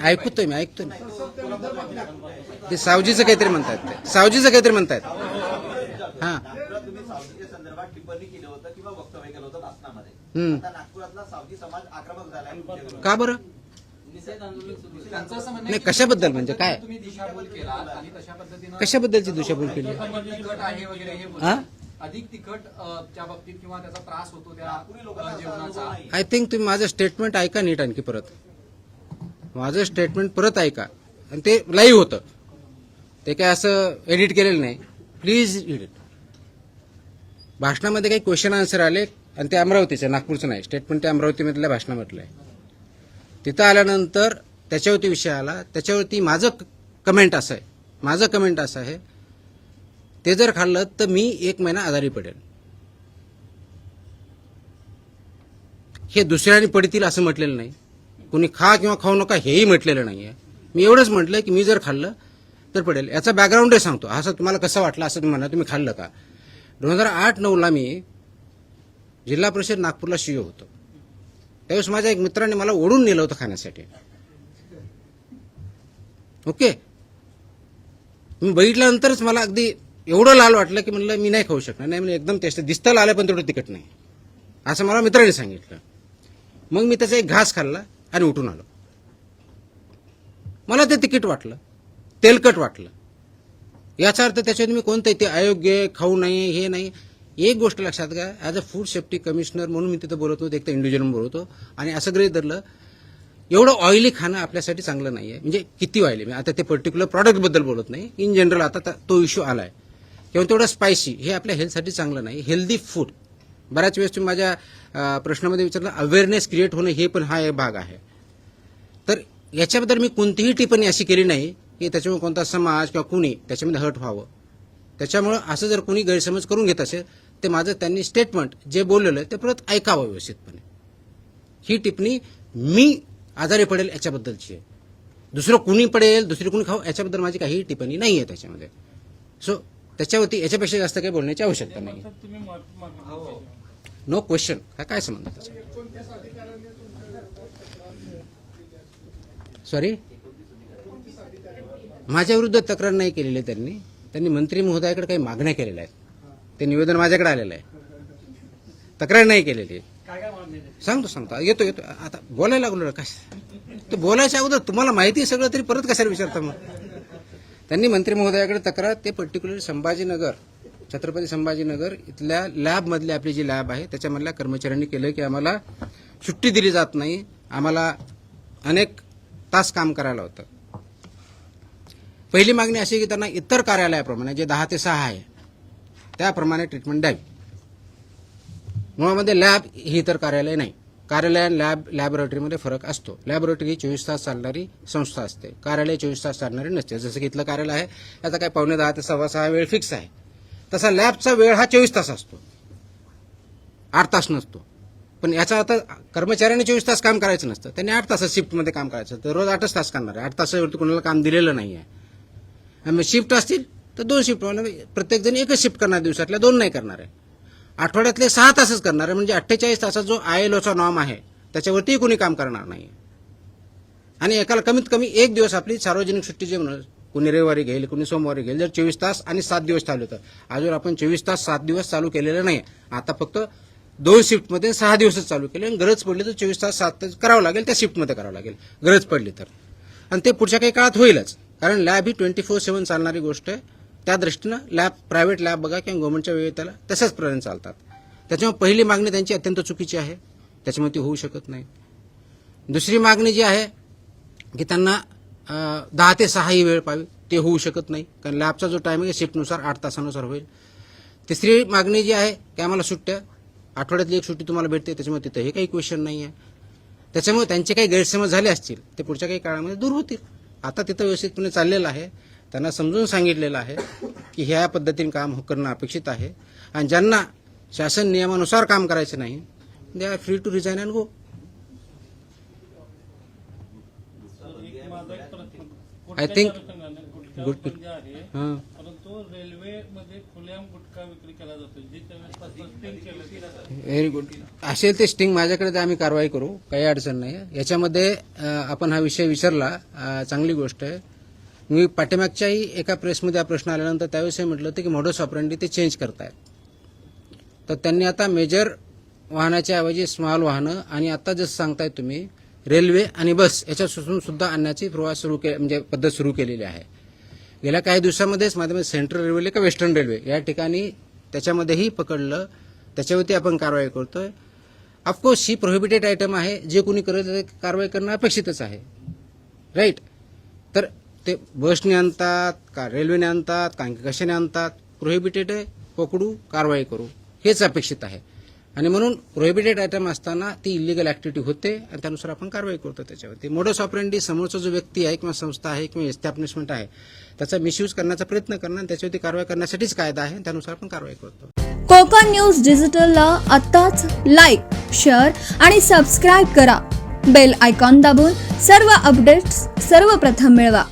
ऐकतोय मी ऐकतोय ना. ते सावजीचं काहीतरी म्हणतात, ते सावजीचं काहीतरी म्हणतात. हा तुम्ही सावजीच्या संदर्भात टिप्पणी केलं होतं किंवा वक्तव्य केलं होतं भाषणामध्ये. आता नागपुरातला सावजी समाज आक्रमक झालाय. का बरं? नाही, कशाबद्दल म्हणजे काय? तुम्ही दिशाभूल केला आणि तशा पद्धतीने कशाबद्दलची दिशाभूल केली? तिखट आहे वगैरे हे हा? अधिक तिखट च्या बाबतीत किंवा त्याचा त्रास होतो त्या जेवणाचा. आय थिंक तुम्ही माझं स्टेटमेंट ऐका नीट आणखी परत. माझं स्टेटमेंट परत ऐका. आणि ते लाईव्ह होतं, ते काय असं एडिट केलेलं नाही. Please edit. भाषणामध्ये काही क्वेश्चन आन्सर आले आणि ते अमरावतीचं, नागपूरचं नाही. स्टेटमेंट ते अमरावतीमधल्या भाषणामधलं आहे. तिथं आल्यानंतर त्याच्यावरती विषय आला. त्याच्यावरती माझं कमेंट असं आहे, माझं कमेंट असं आहे, ते जर खाल्लं तर मी 1 महिना आजारी पडेल. हे दुसऱ्याने पडतील असं म्हटलेलं नाही. कुणी खा किंवा खाऊ नका हेही म्हटलेलं नाहीये. मी एवढंच म्हटलं की मी जर खाल्लं तर पडेल. याचा बॅकग्राऊंडही सांगतो. असं तुम्हाला कसं वाटलं असं तुम्ही म्हणा, तुम्ही खाल्लं का? 2008-9ला मी जिल्हा परिषद नागपूरला सीईओ होतो. त्यावेळेस माझ्या एक मित्राने मला ओढून नेलं होतं खाण्यासाठी. ओके, मी बघितल्यानंतरच मला अगदी एवढं लाल वाटलं की म्हणलं मी नाही खाऊ शकणार. नाही म्हणजे एकदम टेस्ट दिसतं लाल आहे पण तेवढं तिखट नाही, असं मला मित्राने सांगितलं. मग मी त्याचा एक घास खाल्ला आणि उठून आलो. मला ते तिखट वाटलं, तेलकट वाटलं. याचा अर्थ त्याच्यात मी कोणतंही ते अयोग्य, खाऊ नाही, हे नाही. एक गोष्ट लक्षात घ्या, as a food safety commissioner म्हणून मी तिथं बोलत होतो, एक तर इंडिव्हिज्युअल बोलतो. आणि असं गृहीत धरलं एवढं ऑइली खाणं आपल्यासाठी चांगलं नाही आहे. म्हणजे किती ऑइली, आता ते पर्टिक्युलर प्रॉडक्टबद्दल बोलत नाही, इन जनरल आता तो इश्यू आलाय. किंवा तेवढं स्पायसी हे आपल्या हेल्थसाठी चांगलं नाही. हेल्दी फूड, बऱ्याच वेळेस तुम्ही माझ्या प्रश्नामध्ये विचारलं, अवेअरनेस क्रिएट होणं हे पण हा एक भाग आहे. तर याच्याबद्दल मी कोणतीही टिप्पणी अशी केली नाही की त्याच्यामुळे कोणता समाज किंवा कुणी त्याच्यामध्ये हर्ट व्हावं. त्याच्यामुळं असं जर कोणी गैरसमज करून घेत असेल ते माझं त्यांनी स्टेटमेंट जे बोललेलं आहे ते परत ऐकावं व्यवस्थितपणे. ही टिप्पणी मी आजारी पडेल याच्याबद्दलची आहे. दुसरं कुणी पडेल, दुसरी कुणी खाऊ याच्याबद्दल माझी काही टिप्पणी नाही आहे त्याच्यामध्ये. सो त्याच्यावरती याच्यापेक्षा जास्त काही बोलण्याची आवश्यकता नाही. No question. काय संबंध त्याचा? सॉरी, माझ्या विरुद्ध तक्रार नाही केलेली त्यांनी मंत्री महोदयाकडे काही मागण्या केलेल्या आहेत. ते निवेदन माझ्याकडे आलेलं आहे, तक्रार नाही केलेली. सांगतो येतो आता बोलायला लागलो. काय तर बोलायच्या अगोदर तुम्हाला माहिती आहे सगळं तरी परत कशाला विचारता? मग त्यांनी मंत्री महोदयाकडे तक्रार, ते पर्टिक्युलर संभाजीनगर, छत्रपती संभाजीनगर इथल्या लॅबमधली आपली जी लॅब आहे त्याच्यामधल्या कर्मचाऱ्यांनी केलं की आम्हाला सुट्टी दिली जात नाही, आम्हाला अनेक तास काम करायला होतं. पहिली मागणी अशी की त्यांना इतर कार्यालयाप्रमाणे जे 10 ते 6 आहे त्याप्रमाणे ट्रीटमेंट द्यावी. मुळामध्ये लॅब ही इतर कार्यालय नाही. कार्यालय लॅबोरेटरीमध्ये फरक असतो. लॅबोरेटरी ही 24 तास चालणारी संस्था असते, कार्यालय 24 तास चालणारी नसते. जसं की इथलं कार्यालय आहे याचा काय 5:45 ते 6:15 वेळ फिक्स आहे, तसा लॅबचा वेळ हा 24 तास असतो, 8 तास नसतो. पण याचा आता कर्मचाऱ्यांनी 24 तास काम करायचं नसतं, त्यांनी 8 तास शिफ्टमध्ये काम करायचं. तर रोज 8च तास करणार आहे, 8 तासावरती कोणाला काम दिलेलं नाही आहे. आणि शिफ्ट असतील तर 2 शिफ्ट, प्रत्येक जण एकच शिफ्ट करणार, दिवसातल्या 2 नाही करणार आहे. आठवड्यातले 6 तासच करणार आहे. म्हणजे 48 तासाचा जो ILOचा नॉर्म आहे त्याच्यावरती कोणी काम करणार नाही. आणि एकाला कमीत कमी 1 दिवस आपली सार्वजनिक सुट्टी जे म्हणून कोणी रविवारी घेईल, कोणी सोमवारी घेईल. जर 24 तास आणि 7 दिवस चालू होतं, अजून आपण 24 तास 7 दिवस चालू केलेलं नाही. आता फक्त 2 शिफ्टमध्ये 6 दिवसच चालू केले. आणि गरज पडली तर 24 तास 7 तास करावं लागेल, त्या शिफ्टमध्ये करावं लागेल गरज पडली तर. आणि ते पुढच्या काही काळात होईलच, कारण लॅब ही 24/7 चालणारी गोष्ट आहे. त्या दृष्टीनं लॅब, प्रायव्हेट लॅब बघा किंवा गव्हर्नमेंटच्या वेळी त्याला तशाच प्रमाणे चालतात. त्याच्यामुळे पहिली मागणी त्यांची अत्यंत चुकीची आहे, त्याच्यामुळे ती होऊ शकत नाही. दुसरी मागणी जी आहे की त्यांना 10 ते 6 ही वेळ पाहावी, ते होऊ शकत नाही, कारण लॅबचा जो टायमिंग आहे शिफ्टनुसार 8 तासानुसार होईल. तिसरी मागणी जी आहे की आम्हाला सुट्ट्या, आठवड्यातली 1 सुट्टी तुम्हाला भेटते, त्याच्यामुळे तिथं हे काही क्वेश्चन नाही आहे. त्याच्यामुळे त्यांचे काही गैरसमज झाले असतील ते पुढच्या काही काळामध्ये दूर होतील. आता तिथं व्यवस्थितपणे चाललेलं आहे. त्यांना समजून सांगितलेलं आहे की ह्या पद्धतीने काम करणं अपेक्षित आहे. आणि ज्यांना शासन नियमानुसार काम करायचं नाही, they are free to resign and go. I think good. हां, परंतु रेल्वेमध्ये खुलेआम गुटखा विक्री केला जातो जे त्यावेळेस स्टिंग केलं. Very good. असेल ते स्टिंग माझ्याकडे तर आम्ही कारवाई करू, काही अडचण नाही. याच्यामध्ये आपण हा विषय विचारला, चांगली गोष्ट आहे. मी पाठीमागच्याही एका प्रेसमध्ये हा प्रश्न आल्यानंतर त्यावेळेस म्हटलं होतं की मॉडस ऑपरेंडी ते चेंज करतायत. तर त्यांनी आता मेजर वाहनाच्या ऐवजी स्मॉल वाहनं आणि आता जसं सांगताय तुम्ही रेल्वे आणि बस याच्यापासून सुद्धा आणण्याची प्रवास सुरू म्हणजे पद्धत सुरू केलेली आहे. गेल्या काही दिवसामध्येच माझ्या सेंट्रल रेल्वे का वेस्टर्न रेल्वे या ठिकाणी त्याच्यामध्येही पकडलं, त्याच्यावरती आपण कारवाई करतोय. ऑफकोर्स ही प्रोहिबिटेड आयटम आहे, जे कोणी करत आहे कारवाई करणं अपेक्षितच आहे, राईट. तर ते बसने आणतात का रेल्वेने आणतात का कशाने आणतात, प्रोहिबिटेड आहे, पकडू कारवाई करू हेच अपेक्षित आहे. आणि म्हणून प्रोहिबिटेड आयटम असताना ती इलिगल ऍक्टिव्हिटी होते आणि त्यानुसार आपण कारवाई करतो. त्याच्यावरती मोडस ऑपरेंडी समोरचा जो व्यक्ती आहे किंवा संस्था आहे किंवा एस्टॅब्लिशमेंट आहे त्याचा मिसयूज करण्याचा प्रयत्न करणं आणि त्याच्यावरती कारवाई करण्यासाठीच कायदा आहे, त्यानुसार आपण कारवाई करतो. कोकण न्यूज डिजिटलला आत्ताच लाईक, शेअर आणि सबस्क्राईब करा. बेल आयकॉन दाबून सर्व अपडेट्स सर्वप्रथम मिळवा.